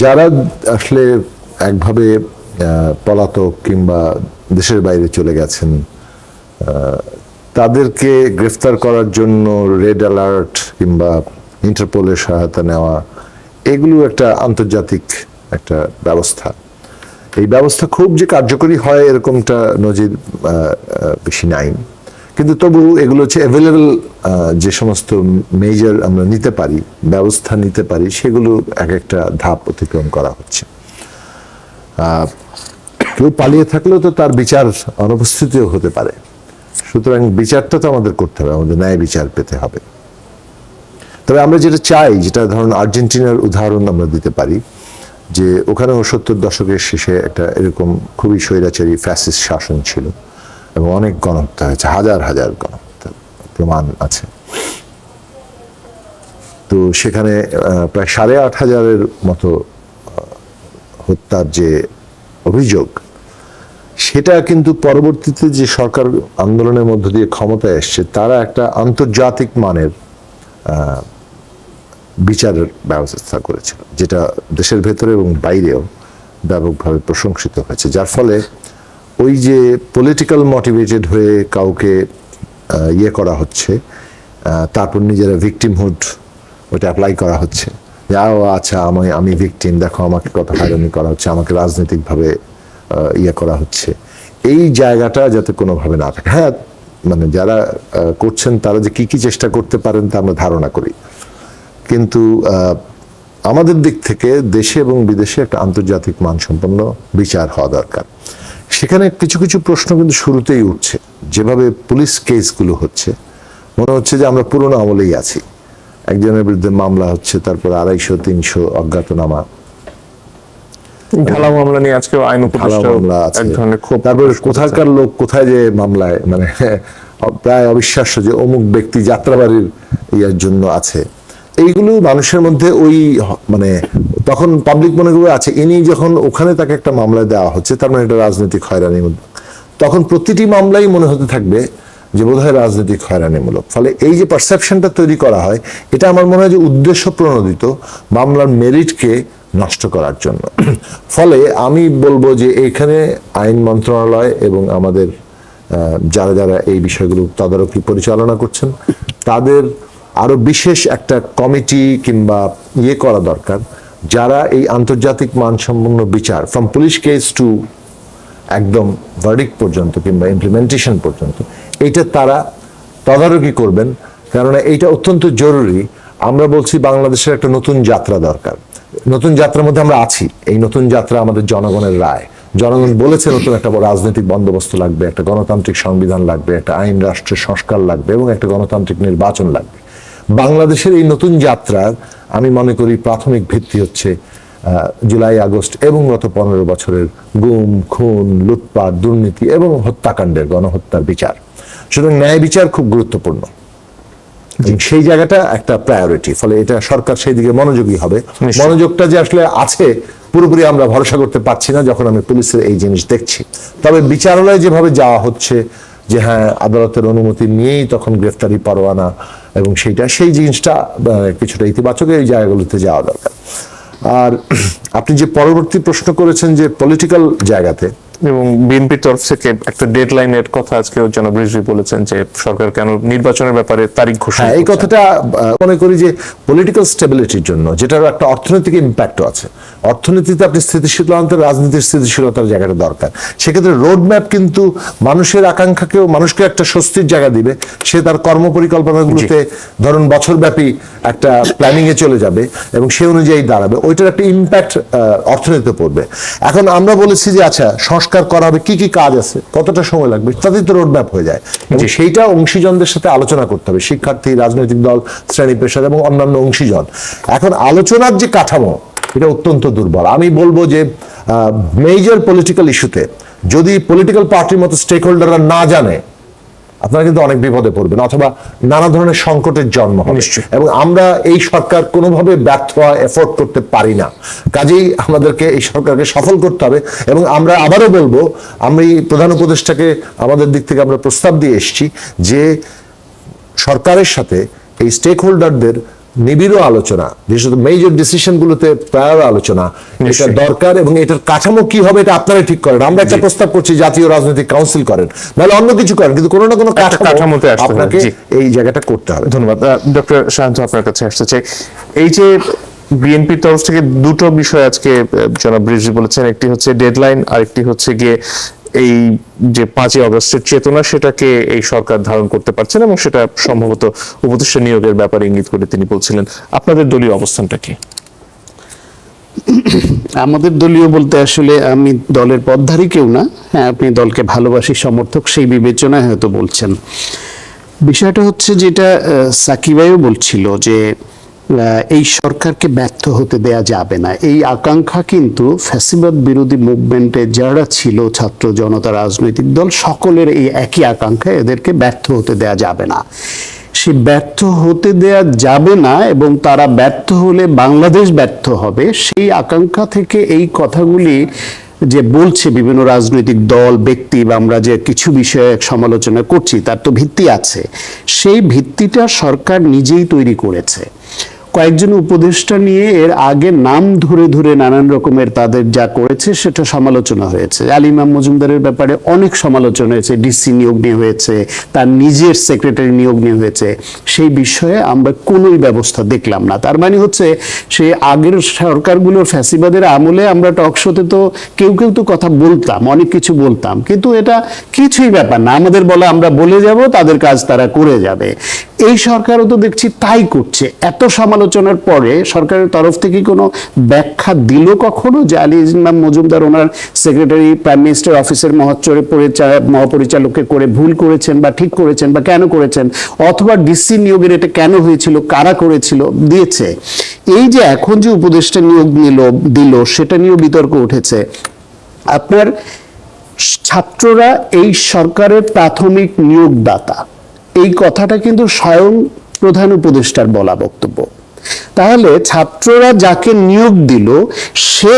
যারা আসলে একভাবে পলাতক কিংবা দেশের বাইরে চলে গেছেন, তাদেরকে গ্রেফতার করার জন্য রেড অ্যালার্ট কিংবা ইন্টারপোলের সহায়তা নেওয়া, এগুলো একটা আন্তর্জাতিক একটা ব্যবস্থা। এই ব্যবস্থা খুব যে কার্যকরী হয় এরকমটা নজির বেশি নাই, কিন্তু তবু এগুলো হচ্ছে অ্যাভেলেবল। যে সমস্ত মেজর আমরা নিতে পারি, ব্যবস্থা নিতে পারি, সেগুলো এক একটা ধাপ অতিক্রম করা হচ্ছে। কেউ পালিয়ে থাকলেও তো তার বিচার অনুপস্থিতিও হতে পারে, সুতরাং বিচারটা তো আমাদের করতে হবে, আমাদের ন্যায় বিচার পেতে হবে। তবে আমরা যেটা চাই, যেটা ধরুন আর্জেন্টিনার উদাহরণ আমরা দিতে পারি, যে ওখানেও 70 দশকের শেষে একটা এরকম খুবই স্বৈরাচারী ফ্যাসিস্ট শাসন ছিল এবং অনেক গণহত্যা হয়েছে, হাজার হাজার গণহত্যা প্রমাণ আছে। তো সেখানে প্রায় 8,500-এর মতো হত্যার যে অভিযোগ, সেটা কিন্তু পরবর্তীতে যে সরকার আন্দোলনের মধ্য দিয়ে ক্ষমতায় এসছে, তারা একটা আন্তর্জাতিক মানের বিচারের ব্যবস্থা করেছিল, যেটা দেশের ভেতরে এবং বাইরেও ব্যাপকভাবে প্রশংসিত হয়েছে। যার ফলে ওই যে পলিটিক্যাল মোটিভেটেড হয়ে কাউকে ইয়ে করা হচ্ছে, তারপর নিজেরা ভিকটিমহুড ওটা অ্যাপ্লাই করা হচ্ছে, যে আচ্ছা আমি ভিকটিম, দেখো আমাকে কত হয়রানি করা হচ্ছে, আমাকে রাজনৈতিকভাবে ইয়ে করা হচ্ছে, এই জায়গাটা যাতে কোনোভাবে না থাকে। হ্যাঁ, মানে যারা করছেন তারা যে কি কি চেষ্টা করতে পারেন তা আমরা ধারণা করি, কিন্তু আমাদের দিক থেকে দেশে এবং বিদেশে একটা আন্তর্জাতিক মানসম্পন্ন বিচার হওয়া দরকার। সেখানে কিছু কিছু প্রশ্ন কিন্তু শুরুতেই উঠছে, যেভাবে পুলিশ কেসগুলো হচ্ছে, মনে হচ্ছে যে আমরা পুরোনো আমলেই আছি। একজনের বিরুদ্ধে মামলা হচ্ছে, তারপর 250-300 অজ্ঞাতনামা, ঢালাও মামলা নিয়ে আজকে আইন উপদেষ্টা এক ধরনের ক্ষোভ। তারপর কোথাকার লোক কোথায় যে মামলায়, মানে প্রায় অবিশ্বাস্য যে অমুক ব্যক্তি যাত্রাবাড়ির ইয়ার জন্য আছে। এইগুলো মানুষের মধ্যে ওই মানে তখন পাবলিক মনে করবে আছে, ইনি যখন ওখানে তাকে একটা মামলায় দেওয়া হচ্ছে, তার মানে এটা রাজনৈতিক হয়রানির মধ্যে, তখন প্রতিটি মামলাই মনে হতে থাকবে যে বোধহয় রাজনৈতিক হয়রানিমূলক। ফলে এই যে পারসেপশনটা তৈরি করা হয়, এটা আমার মনে হয় যে উদ্দেশ্য প্রণোদিত, মামলার মেরিটকে নষ্ট করার জন্য। ফলে আমি বলবো যে এইখানে আইন মন্ত্রণালয় এবং আমাদের যারা যারা এই বিষয়গুলো তদারকি পরিচালনা করছেন, তাদের আরো বিশেষ একটা কমিটি কিংবা ইয়ে করা দরকার, যারা এই আন্তর্জাতিক মানসম্পন্ন বিচার ফ্রম পুলিশ কেস টু একদম ভার্ডিক্ট পর্যন্ত কিংবা ইমপ্লিমেন্টেশন পর্যন্ত, এইটা তারা তদারকি করবেন। কেননা এইটা অত্যন্ত জরুরি। আমরা বলছি বাংলাদেশের একটা নতুন যাত্রা দরকার, নতুন যাত্রার মধ্যে আমরা আছি। এই নতুন যাত্রা আমাদের জনগণের রায়, জনগণ বলেছে নতুন একটা রাজনৈতিক বন্দোবস্ত লাগবে, একটা গণতান্ত্রিক সংবিধান লাগবে, একটা আইন রাষ্ট্রের সংস্কার লাগবে এবং একটা গণতান্ত্রিক নির্বাচন লাগবে। বাংলাদেশের এই নতুন যাত্রার আমি মনে করি প্রাথমিক ভিত্তি হচ্ছে জুলাই আগস্ট এবং গত 15 বছরের গুম, খুন, লুটপাট, দুর্নীতি এবং হত্যাকাণ্ডের, গণহত্যার বিচার। সুতরাং ন্যায় বিচার খুব গুরুত্বপূর্ণ, সেই জায়গাটা একটা প্রায়োরিটি। ফলে এটা সরকার সেই দিকে মনোযোগী হবে। মনোযোগটা যে আসলে আছে পুরোপুরি আমরা ভরসা করতে পারছি না যখন আমি পুলিশের এই জিনিস দেখছি। তবে বিচারালয়ে যেভাবে যাওয়া হচ্ছে, যে হ্যাঁ আদালতের অনুমতি নিয়েই তখন গ্রেফতারি পরোয়ানা, এবং সেই জিনিসটা কিছুটা ইতিবাচক, এই জায়গাগুলোতে যাওয়া দরকার। আর আপনি যে পরবর্তী প্রশ্ন করেছেন যে পলিটিক্যাল জায়গাতে, এবং বিএনপির তরফ থেকে একটা ডেডলাইনের কথা আজকে জনাব রিজভী বলেছেন যে সরকার কেন নির্বাচনের ব্যাপারে তারিখ ঘোষণা। এই কথাটা মনে করি যে পলিটিক্যাল স্টেবিলিটির জন্য, যেটার একটা অর্থনৈতিক ইম্প্যাক্টও আছে। অর্থনীতিতে আপনি স্থিতিশীলতা আনতে রাজনীতির স্থিতিশীলতার জায়গাটা দরকার। সেক্ষেত্রে রোডম্যাপ কিন্তু মানুষের আকাঙ্ক্ষাকেও, মানুষকে একটা স্বস্তির জায়গা দিবে। সে তার কর্মপরিকল্পনাগুলোতে ধরুন বছরব্যাপী একটা প্ল্যানিং এ চলে যাবে এবং সে অনুযায়ী দাঁড়াবে, ওইটার একটা ইম্প্যাক্ট অর্থনীতিতে পড়বে। এখন আমরা বলেছি যে আচ্ছা সংস্কার করা হবে, কি কি কাজ আছে, কতটা সময় লাগবে, তাতেই তো রোডম্যাপ হয়ে যায়। যে সেইটা অংশীজনদের সাথে আলোচনা করতে হবে, শিক্ষার্থী, রাজনৈতিক দল, শ্রেণী পেশা এবং অন্যান্য অংশীজন। এখন আলোচনার যে কাঠামো, এটা অত্যন্ত দুর্বল। আমি বলবো যে মেজর পলিটিক্যাল ইস্যুতে যদি পলিটিক্যাল পার্টির মতো স্টেক হোল্ডাররা না জানে, আপনারা কিন্তু অনেক বিপদে পড়বেন, অথবা নানা ধরনের সংকটের জন্ম হবে। এবং আমরা এই সরকার কোনোভাবে ব্যর্থ হওয়া এফোর্ড করতে পারি না। কাজেই আমাদেরকে এই সরকারকে সফল করতে হবে। এবং আমরা আবারও বলবো, আমি প্রধান উপদেষ্টাকে আমাদের দিক থেকে আমরা প্রস্তাব দিয়ে এসেছি যে সরকারের সাথে এই স্টেক হোল্ডারদের নিবিড় আলোচনা, বিশেষত মেজর ডিসিশন গুলোতে প্রায় আলোচনা এটা নিশ্চয়ই। দরকার, এবং এটার কাঠামো কি হবে এটা আপনারা ঠিক করেন। আমরা একটা প্রস্তাব করছি জাতীয় রাজনৈতিক কাউন্সিল করেন, নাহলে অন্য কিছু করেন, কিন্তু কোনো না কোনো কাঠামোতে আসতে হবে। আপনাকে জি। এই জায়গাটা করতে হবে। ধন্যবাদ। ডক্টর শান্ত, আপনার কাছে আসতে চাই। এই যে বিএনপির তরফ থেকে দুটো বিষয় আজকে জনাব রিজভী বলেছেন, একটি হচ্ছে ডেডলাইন, আর একটি হচ্ছে গিয়ে এই যে 5ই আগস্টের চেতনা সেটাকে এই সরকার ধারণ করতে পারছেন, এবং সেটা সম্ভবত উপদেষ্টা নিয়োগের ব্যাপারে ইঙ্গিত করে তিনি বলছিলেন। আপনাদের দলীয় অবস্থানটা কি? আমাদের দলীয় বলতে আসলে আমি দলের পথধারী কেউ না। হ্যাঁ, আপনি দলকে ভালোবাসি সমর্থক সেই বিবেচনায় হয়তো বলছেন। বিষয়টা হচ্ছে যেটা সাকিবাইও বলছিল যে এই সরকারকে ব্যর্থ হতে দেয়া যাবে না। এই আকাঙ্ক্ষা কিন্তু ফ্যাসিবাদ বিরোধী মুভমেন্টে যারা ছিল, ছাত্র জনতা, রাজনৈতিক দল, সকলের এই একই আকাঙ্ক্ষা, এদেরকে ব্যর্থ হতে দেয়া যাবে না। সে ব্যর্থ হতে দেয়া যাবে না, এবং তারা ব্যর্থ হলে বাংলাদেশ ব্যর্থ হবে, সেই আকাঙ্ক্ষা থেকে এই কথাগুলি যে বলছে বিভিন্ন রাজনৈতিক দল, ব্যক্তি, বা আমরা যে কিছু বিষয়ে সমালোচনা করছি তার তো ভিত্তি আছে। সেই ভিত্তিটা সরকার নিজেই তৈরি করেছে। কয়েকজন উপদেষ্টা নিয়ে এর আগে নাম ধরে ধরে নানান রকমের তাদের যা করেছে সেটা সমালোচনা হয়েছে। আলী ইমাম মজুমদারের ব্যাপারে অনেক সমালোচনা হয়েছে, ডিসি নিয়োগ নিয়ে হয়েছে, তার নিজের সেক্রেটারি নিয়োগ নিয়ে হয়েছে। সেই বিষয়ে আমরা কোনোই ব্যবস্থা দেখলাম না। তার মানে হচ্ছে সেই আগের সরকারগুলোর ফ্যাসিবাদের আমলে আমরা টক শোতে তো কেউ কেউ তো কথা বলতাম, অনেক কিছু বলতাম, কিন্তু এটা কিছুই ব্যাপার না, আমাদের বলা আমরা বলে যাব, তাদের কাজ তারা করে যাবে। এই সরকারও তো দেখছি তাই করছে। এত সমালোচনার পরে সরকারের তরফ থেকে কোনো ব্যাখ্যা দিল কখনো যে আলী ইমাম মজুমদার ওনার সেক্রেটারি প্রাইম মিনিস্টার অফিসের মহাপরিচালককে করে ভুল করেছেন বা ঠিক করেছেন বা কেন করেছেন, অথবা ডিসি নিয়োগের এটা কেন হয়েছিল, কারা করেছিল, দিয়েছে? এই যে এখন যে উপদেষ্টা নিয়োগ দিল সেটা নিয়েও বিতর্ক উঠেছে। আপনার ছাত্ররা এই সরকারের প্রাথমিক নিয়োগদাতা, এই কথাটা কিন্তু স্বয়ং প্রধান উপদেষ্টার বলা বক্তব্য। তাহলে ছাত্ররা যাকে নিয়োগ দিল সে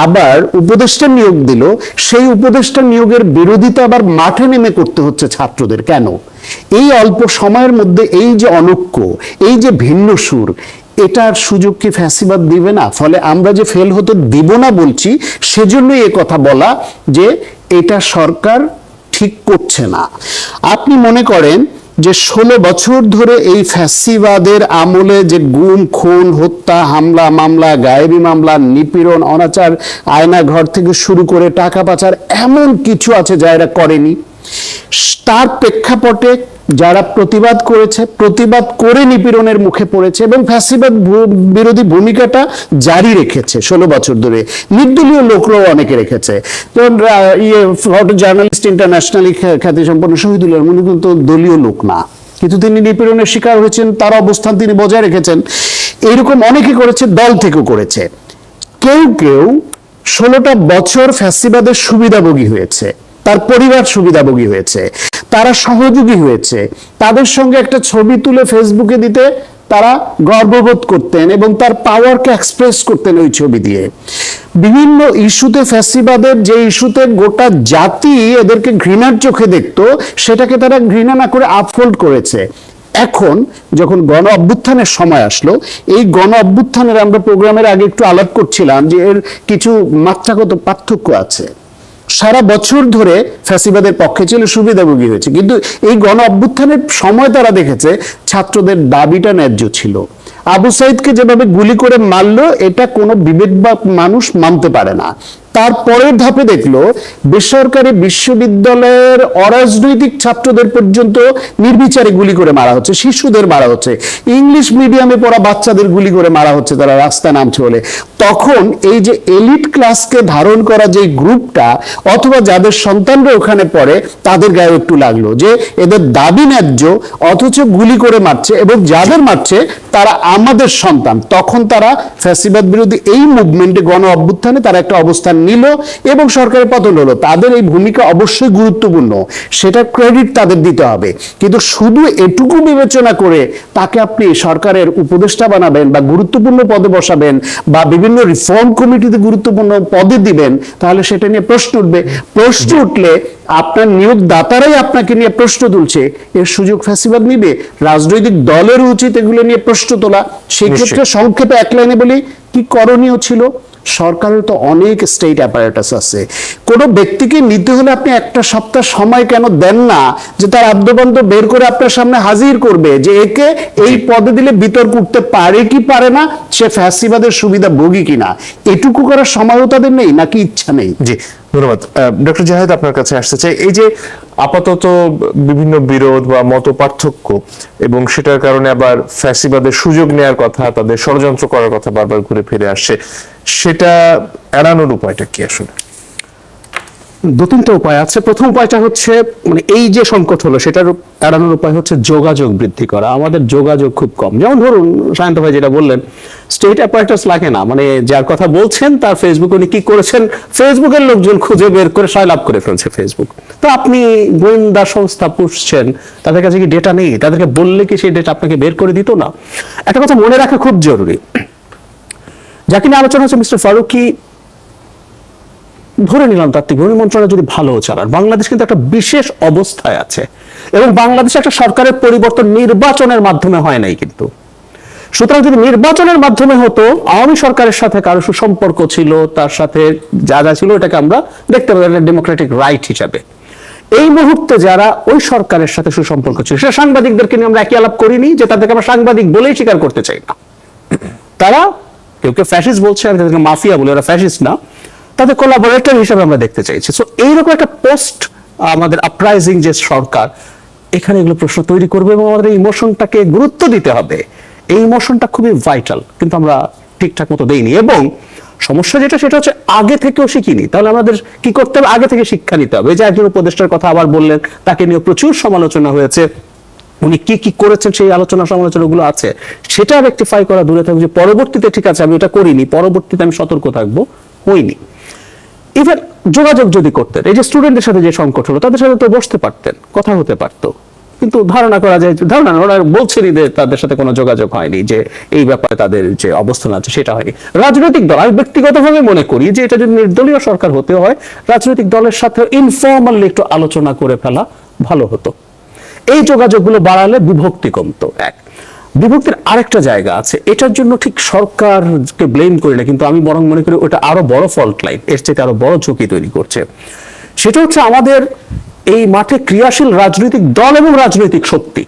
আবার উপদেষ্টা নিয়োগ দিল, সেই উপদেষ্টা নিয়োগের বিরোধিতা আবার মাঠে নেমে করতে হচ্ছে ছাত্রদের। কেন? এই অল্প সময়ের মধ্যে এই যে অনৈক্য, এই যে ভিন্ন সুর, এটার সুযোগ কি ফ্যাসিবাদ দিবে না? ফলে আমরা যে ফেল হতে দিব না বলছি, সেজন্যই এ কথা বলা যে এটা সরকার ঠিক করছে না। আপনি মনে করেন যে 16 বছর ধরে এই ফ্যাসিবাদের আমলে যে গুম, খুন, হত্যা, হামলা, মামলা, গায়েবী মামলা, নিপীড়ন, অনাচার, আয়না ঘর থেকে শুরু করে টাকা পাচার, এমন কিছু আছে যা এরা করেনি। তার প্রেক্ষাপটে যারা প্রতিবাদ করেছে, প্রতিবাদ করে নিপীড়নের মুখে পড়েছে এবং ফ্যাসিবাদ বিরোধী ভূমিকাটা জারি রেখেছে 16 বছর ধরে, নির্দলীয় লোকরাও অনেকে রেখেছে। যেমন ফটো জার্নালিস্ট ইন্টারন্যাশনালি খ্যাতিসম্পন্ন শহীদুল্লাহ উনি কিন্তু দলীয় লোক না, কিন্তু তিনি নিপীড়নের শিকার হয়েছেন, তার অবস্থান তিনি বজায় রেখেছেন। এইরকম অনেকে করেছে, দল থেকেও করেছে। কেউ কেউ 16টা বছর ফ্যাসিবাদের সুবিধাভোগী হয়েছে, তার পরিবার সুবিধাভোগী হয়েছে, তারা সহযোগী হয়েছে, তাদের সঙ্গে একটা ছবি তুলে ফেসবুকে দিতে তারা গর্ববোধ করতেন এবং তার পাওয়ারকে এক্সপ্রেস করতেন ওই ছবি দিয়ে। বিভিন্ন ইস্যুতে ফ্যাসিবাদের যে ইস্যুতে গোটা জাতি এদেরকে ঘৃণার চোখে দেখতো, সেটাকে তারা ঘৃণা না করে আপহোল্ড করেছে। এখন যখন গণ অভ্যুত্থানের সময় আসলো, এই গণ অভ্যুত্থানের আমরা প্রোগ্রামের আগে একটু আলাপ করছিলাম যে এর কিছু মাত্রাগত পার্থক্য আছে। সারা বছর ধরে ফ্যাসিবাদের পক্ষে ছিল, সুবিধাভোগী হয়েছে, কিন্তু এই গণ অভ্যুত্থানের সময় তারা দেখেছে ছাত্রদের দাবিটা ন্যায্য ছিল। আবু সাইদকে যেভাবে গুলি করে মারলো, এটা কোনো বিবেকবান মানুষ মানতে পারে না। তারপরের ধাপে দেখলো বেসরকারি বিশ্ববিদ্যালয়ের অরাজনৈতিক ছাত্রদের পর্যন্ত নির্বিচারে গুলি করে মারা হচ্ছে, শিশুদের মারা হচ্ছে, ইংলিশ মিডিয়ামে পড়া বাচ্চাদের গুলি করে মারা হচ্ছে তারা রাস্তায় নামছে বলে। তখন এই যে এলিট ক্লাসকে ধারণ করা যে গ্রুপটা, অথবা যাদের সন্তানরা ওখানে পড়ে, তাদের গায়ে একটু লাগলো যে এদের দাবি ন্যায্য, অথচ গুলি করে মারছে, এবং যাদের মারছে তারা আমাদের সন্তান। তখন তারা ফ্যাসিবাদ বিরোধী এই মুভমেন্টে, গণ অভ্যুত্থানে তারা একটা অবস্থান নিল এবং সরকারের পতন হলো, তাদের এই ভূমিকা অবশ্যই গুরুত্বপূর্ণ, সেটা ক্রেডিট তাদের দিতে হবে। কিন্তু শুধু এটুকু বিবেচনা করে তাকে আপনি সরকারের উপদেষ্টা বানাবেন বা গুরুত্বপূর্ণ পদে বসাবেন বা বিভিন্ন রিফর্ম কমিটিতে গুরুত্বপূর্ণ পদে দিবেন, তাহলে সেটা নিয়ে প্রশ্ন উঠবে। প্রশ্ন উঠলে আপনার নিয়োগদাতারাই আপনাকে নিয়ে প্রশ্ন তুলছে, এর সুযোগ ফ্যাসিবাদ নিবে? রাজনৈতিক দলের উচিত এগুলো নিয়ে প্রশ্ন তোলা। সেই ক্ষেত্রে সংক্ষেপে এক লাইনে বলি, কি করণীয় ছিল? সরকারের তো অনেক স্টেট অ্যাপারেটাস আছে, কোনো ব্যক্তিকে নিতে হলে আপনি একটা সপ্তাহ সময় কেন দেন না যে তার আদ্যবন্ধ বের করে আপনার সামনে হাজির করবে যে একে এই পদে দিলে বিতর্ক উঠতে পারে কি পারে না, সে ফ্যাসিবাদের সুবিধা ভোগী কিনা, এটুকু করার সময়ও তাদের নেই, নাকি ইচ্ছা নেই? জি, ধন্যবাদ। ডক্টর জাহেদ, আপনার কাছে আসতে চাই, এই যে আপাতত বিভিন্ন বিরোধ বা মত পার্থক্য এবং সেটার কারণে আবার ফ্যাসিবাদের সুযোগ নেওয়ার কথা, তাদের ষড়যন্ত্র করার কথা বারবার ঘুরে ফিরে আসছে, সেটা এড়ানোর উপায়টা কি আসলে? দু তিনটা উপায় আছে। প্রথম উপায়টা হচ্ছে, মানে এই যে সংকট হলো সেটার এড়ানোর উপায় হচ্ছে যোগাযোগ বৃদ্ধি করা। আমাদের যোগাযোগ খুব কম। যেমন ধরুন সায়ন্ত ভাই যেটা বললেন, স্টেট অ্যাপারেটাস লাগে না, মানে যার কথা বলছেন তার ফেসবুকে উনি কি করেছেন ফেসবুকের লোকজন খুঁজে বের করে সয়লাভ করে ফেলছে ফেসবুক। তো আপনি গোয়েন্দা সংস্থা পুষছেন, তাদের কাছে কি ডেটা নেই? তাদেরকে বললে কি সেই ডেটা আপনাকে বের করে দিত না? একটা কথা মনে রাখা খুব জরুরি, যাকে নিয়ে আলোচনা হচ্ছে মিস্টার ফারুকী, ধরে নিলাম তাত্ত্বিক গণি মন্ত্রণালয় যদি ভালো চালান, বাংলাদেশ কিন্তু একটা বিশেষ অবস্থায় আছে এবং বাংলাদেশে একটা সরকারের পরিবর্তন নির্বাচনের মাধ্যমে হয় নাই কিন্তু। সুতরাং যদি নির্বাচনের মাধ্যমে হতো, আওয়ামী সরকারের সাথে কারো সুসম্পর্ক ছিল, তার সাথে যা যা ছিল এটাকে আমরা দেখতে পাই ডেমোক্রেটিক রাইট হিসাবে। এই মুহূর্তে যারা ওই সরকারের সাথে সুসম্পর্ক ছিল, সেটা সাংবাদিকদেরকে নিয়ে আমরা একই আলাপ করিনি যে তাদেরকে আমরা সাংবাদিক বলেই স্বীকার করতে চাই না। তারা কেউ কেউ ফ্যাসিস্ট বলছে, আমি তাদেরকে মাফিয়া বলে, ওরা ফ্যাসিস্ট না, তাদের কোলাবোরেটর হিসেবে আমরা দেখতে চাইছি। সো এইরকম একটা পোস্ট আমাদের আপরাইজিং যে সরকার, এখানে এগুলো প্রশ্ন তৈরি করবে এবং আমাদের এই ইমোশনটাকে গুরুত্ব দিতে হবে। এই ইমোশনটা খুবই ভাইটাল, কিন্তু আমরা ঠিকঠাক মতো দেইনি। এবং সমস্যা যেটা, সেটা হচ্ছে আগে থেকেও শিখিনি। তাহলে আমাদের কি করতে হবে? আগে থেকে শিক্ষা নিতে হবে। এই যে একজন উপদেষ্টার কথা আবার বললেন, তাকে নিয়ে প্রচুর সমালোচনা হয়েছে, উনি কি কি করেছেন সেই আলোচনা সমালোচনা গুলো আছে, সেটা রেকটিফাই করা দূরে থাকবে। যে পরবর্তীতে ঠিক আছে আমি এটা করিনি, পরবর্তীতে আমি সতর্ক থাকবো, হইনি। ইভেন যোগাযোগ যদি করতেন, এই যে স্টুডেন্টের সাথে যে সংকট হলো, তাদের সাথে তো বসতে পারতেন, কথা হতে পারতো, কিন্তু ধারণা করা যায়, ধারণা ওরা বলছেনই যে তাদের সাথে কোনো যোগাযোগ হয়নি, যে এই ব্যাপারে তাদের যে অবস্থান আছে সেটা হয়নি। রাজনৈতিক দল, আমি ব্যক্তিগতভাবে মনে করি যে এটা যদি নির্দলীয় সরকার হতে হয়, রাজনৈতিক দলের সাথে ইনফর্মালি একটু আলোচনা করে ফেলা ভালো হতো। এই যোগাযোগগুলো বাড়ালে বিভক্তি কমতো। এক বিভক্তির আরেকটা জায়গা আছে, এটার জন্য ঠিক সরকারকে ব্লেম করি না, কিন্তু আমি বরং মনে করি ওটা আরো বড় ফল্ট লাইন, এর চেয়ে আরো বড় ঝুঁকি তৈরি করছে। সেটা হচ্ছে আমাদের এই মাঠে ক্রিয়াশীল রাজনৈতিক দল এবং রাজনৈতিক শক্তি।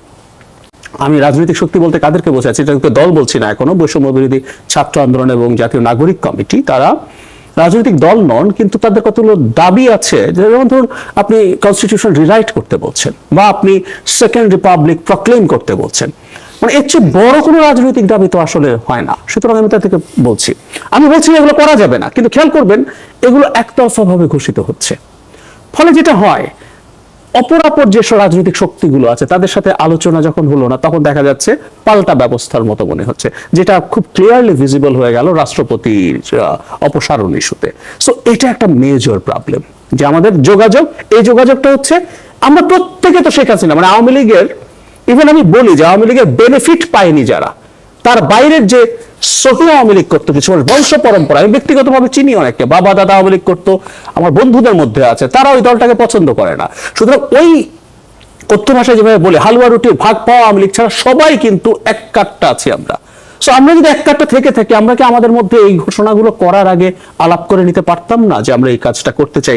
আমি রাজনৈতিক শক্তি বলতে কাদেরকে বোঝাচ্ছি, এটা দল বলছি না এখনো, বৈষম্য বিরোধী ছাত্র আন্দোলন এবং জাতীয় নাগরিক কমিটি, তারা রাজনৈতিক দল নন, কিন্তু তাদের কতগুলো দাবি আছে। যেমন ধরুন আপনি কনস্টিটিউশন রিরাইট করতে বলছেন, বা আপনি সেকেন্ড রিপাবলিক প্রক্লেম করতে বলছেন, মানে এর চেয়ে বড় কোনো রাজনৈতিক দাবি তো আসলে হয় না। সুতরাং আমি তার থেকে বলছি, আমি বলছি এগুলো করা যাবে না, কিন্তু খেয়াল করবেন এগুলো একতরফা ভাবে ঘোষিত হচ্ছে। ফলে যেটা হয়, অপরাপর যেসব রাজনৈতিক শক্তিগুলো আছে তাদের সাথে আলোচনা যখন হলো না, তখন দেখা যাচ্ছে পাল্টা ব্যবস্থার মতো মনে হচ্ছে, যেটা খুব ক্লিয়ারলি ভিজিবল হয়ে গেল রাষ্ট্রপতির অপসারণ ইস্যুতে। সো এটা একটা মেজর প্রবলেম, যে আমাদের যোগাযোগ, এই যোগাযোগটা হচ্ছে আমরা প্রত্যেকে তো শেখ হাসিনা, মানে আওয়ামী লীগের, ইভেন আমি বলি যে আওয়ামী লীগের বেনিফিট পায়নি যারা, তার বাইরের যে সহি আওয়ামী লীগ করতো, কিছু বংশ পরম্পরা, আমি ব্যক্তিগতভাবে চিনি অনেককে, বাবা দাদা আওয়ামী লীগ করতো, আমার বন্ধুদের মধ্যে আছে, তারা ওই দলটাকে পছন্দ করে না। সুতরাং ওই কথ্য ভাষায় যেভাবে বলে হালুয়া রুটির ভাগ পাওয়া আওয়ামী লীগ ছাড়া সবাই কিন্তু এক কাট্টা আছি আমরা। সো আমরা যদি এক কাট্টা থেকে থাকি, আমরা কি আমাদের মধ্যে এই ঘোষণাগুলো করার আগে আলাপ করে নিতে পারতাম না যে আমরা এই কাজটা করতে চাই?